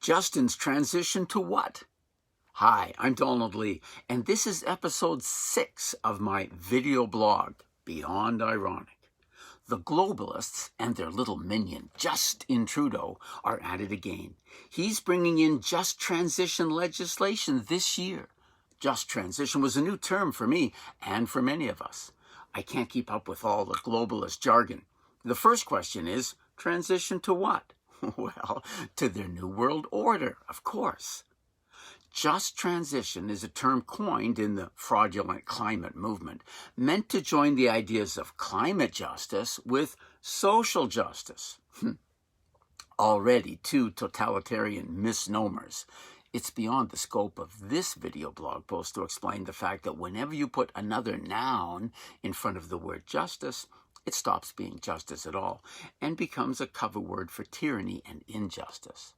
Justin's transition to what? Hi, I'm Donald Lee, and this is episode 6 of my video blog, Beyond Ironic. The globalists and their little minion, Justin Trudeau, are at it again. He's bringing in just transition legislation this year. Just transition was a new term for me and for many of us. I can't keep up with all the globalist jargon. The first question is, transition to what? Well, to their new world order, of course. Just transition is a term coined in the fraudulent climate movement, meant to join the ideas of climate justice with social justice. Already two totalitarian misnomers. It's beyond the scope of this video blog post to explain the fact that whenever you put another noun in front of the word justice, it stops being justice at all and becomes a cover word for tyranny and injustice.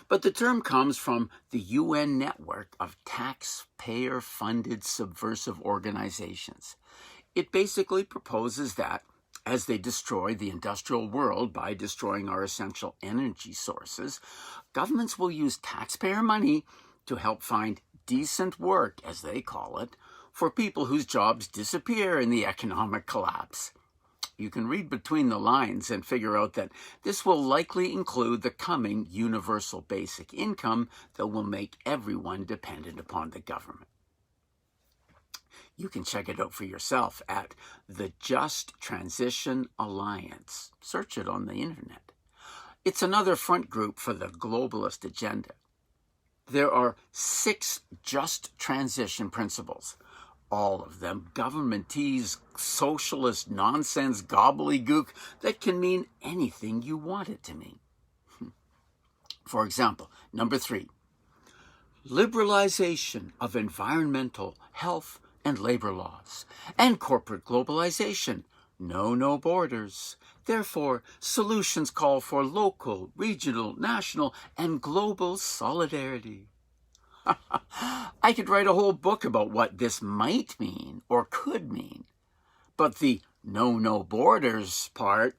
But the term comes from the UN network of taxpayer-funded subversive organizations. It basically proposes that, as they destroy the industrial world by destroying our essential energy sources, governments will use taxpayer money to help find decent work, as they call it, for people whose jobs disappear in the economic collapse. You can read between the lines and figure out that this will likely include the coming universal basic income that will make everyone dependent upon the government. You can check it out for yourself at the Just Transition Alliance. Search it on the internet. It's another front group for the globalist agenda. There are 6 just transition principles. All of them governmentese, socialist nonsense gobbledygook that can mean anything you want it to mean. For example, number 3, liberalization of environmental, health, and labor laws, and corporate globalization. No borders. Therefore, solutions call for local, regional, national, and global solidarity. I could write a whole book about what this might mean or could mean, but the no borders part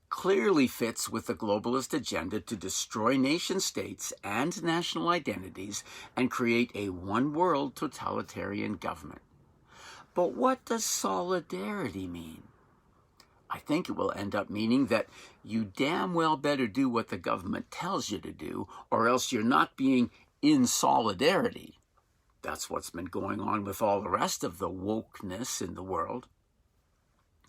clearly fits with the globalist agenda to destroy nation-states and national identities and create a one-world totalitarian government. But what does solidarity mean? I think it will end up meaning that you damn well better do what the government tells you to do, or else you're not being in solidarity. That's what's been going on with all the rest of the wokeness in the world.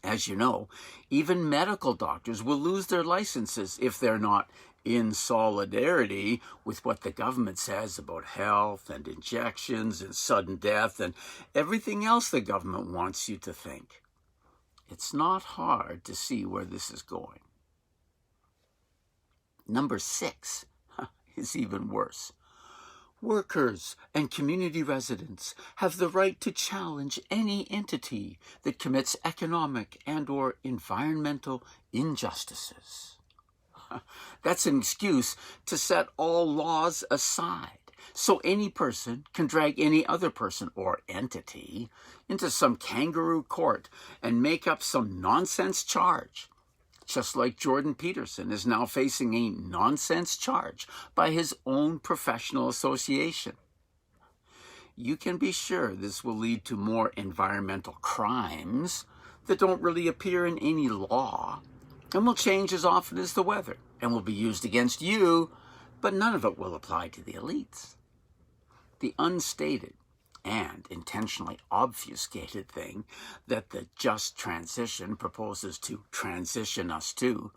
As you know, even medical doctors will lose their licenses if they're not in solidarity with what the government says about health and injections and sudden death and everything else the government wants you to think. It's not hard to see where this is going. Number 6 is even worse. Workers and community residents have the right to challenge any entity that commits economic and/or environmental injustices. That's an excuse to set all laws aside, so any person can drag any other person or entity into some kangaroo court and make up some nonsense charge. Just like Jordan Peterson is now facing a nonsense charge by his own professional association. You can be sure this will lead to more environmental crimes that don't really appear in any law and will change as often as the weather and will be used against you, but none of it will apply to the elites. The unstated and intentionally obfuscated thing that the just transition proposes to transition us to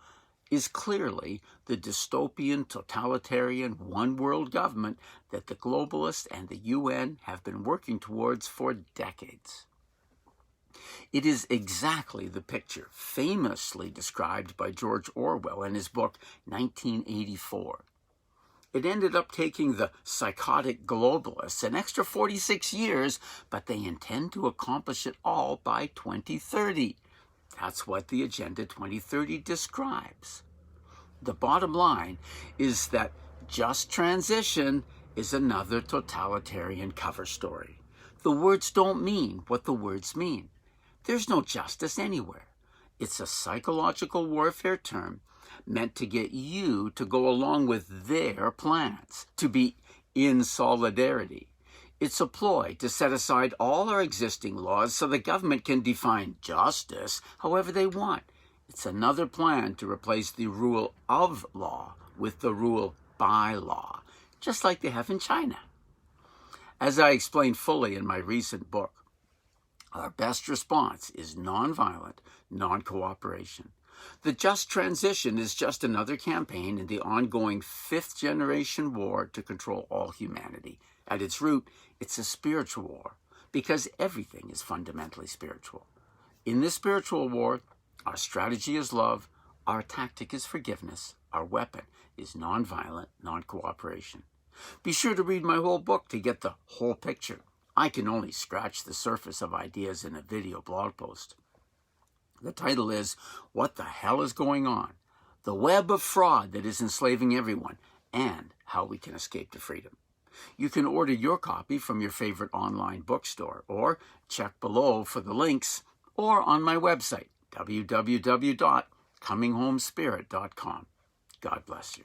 is clearly the dystopian, totalitarian, one-world government that the globalists and the UN have been working towards for decades. It is exactly the picture famously described by George Orwell in his book 1984. It ended up taking the psychotic globalists an extra 46 years, but they intend to accomplish it all by 2030. That's what the Agenda 2030 describes. The bottom line is that just transition is another totalitarian cover story. The words don't mean what the words mean. There's no justice anywhere. It's a psychological warfare term meant to get you to go along with their plans, to be in solidarity. It's a ploy to set aside all our existing laws so the government can define justice however they want. It's another plan to replace the rule of law with the rule by law, just like they have in China. As I explained fully in my recent book, our best response is nonviolent, non-cooperation. The just transition is just another campaign in the ongoing fifth-generation war to control all humanity. At its root, it's a spiritual war, because everything is fundamentally spiritual. In this spiritual war, our strategy is love, our tactic is forgiveness, our weapon is nonviolent, non-cooperation. Be sure to read my whole book to get the whole picture. I can only scratch the surface of ideas in a video blog post. The title is, What the Hell is Going On? The Web of Fraud That is Enslaving Everyone, and How We Can Escape to Freedom. You can order your copy from your favorite online bookstore, or check below for the links, or on my website, www.cominghomespirit.com. God bless you.